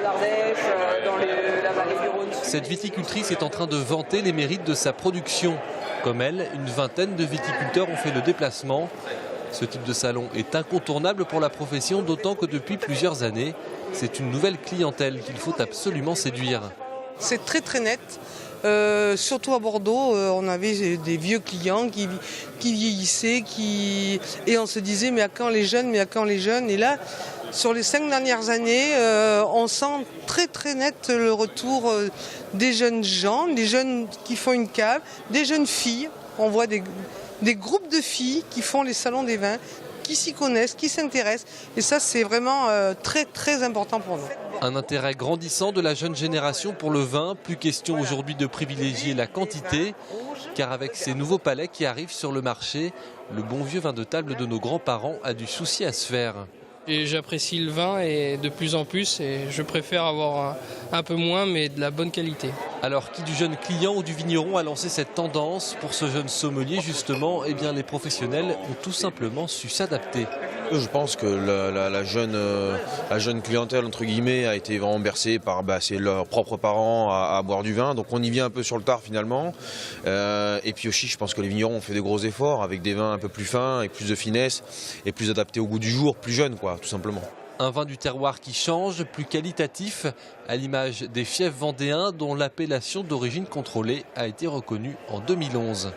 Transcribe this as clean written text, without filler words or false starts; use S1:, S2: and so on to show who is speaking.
S1: l'Ardèche, dans la vallée du Rhône.
S2: Cette viticultrice est en train de vanter les mérites de sa production. Comme elle, une vingtaine de viticulteurs ont fait le déplacement. Ce type de salon est incontournable pour la profession, d'autant que depuis plusieurs années, c'est une nouvelle clientèle qu'il faut absolument séduire.
S3: C'est très très net. Surtout à Bordeaux, on avait des vieux clients qui vieillissaient, et on se disait mais à quand les jeunes, mais à quand les jeunes. Et là, sur les 5 dernières années, on sent très très net le retour des jeunes gens, des jeunes qui font une cave, des jeunes filles. On voit des groupes de filles qui font les salons des vins, qui s'y connaissent, qui s'intéressent. Et ça, c'est vraiment très très important pour nous.
S2: Un intérêt grandissant de la jeune génération pour le vin. Plus question aujourd'hui de privilégier la quantité, car avec ces nouveaux palais qui arrivent sur le marché, le bon vieux vin de table de nos grands-parents a du souci à se faire.
S4: Et j'apprécie le vin et de plus en plus, et je préfère avoir un peu moins mais de la bonne qualité.
S2: Alors qui du jeune client ou du vigneron a lancé cette tendance? Pour ce jeune sommelier justement, eh bien les professionnels ont tout simplement su s'adapter.
S5: Je pense que la jeune clientèle entre guillemets a été vraiment bercée par c'est leurs propres parents à boire du vin, donc on y vient un peu sur le tard finalement. Et puis aussi je pense que les vignerons ont fait de gros efforts avec des vins un peu plus fins, avec plus de finesse et plus adaptés au goût du jour, plus jeunes quoi, tout simplement.
S2: Un vin du terroir qui change, plus qualitatif, à l'image des fiefs vendéens dont l'appellation d'origine contrôlée a été reconnue en 2011.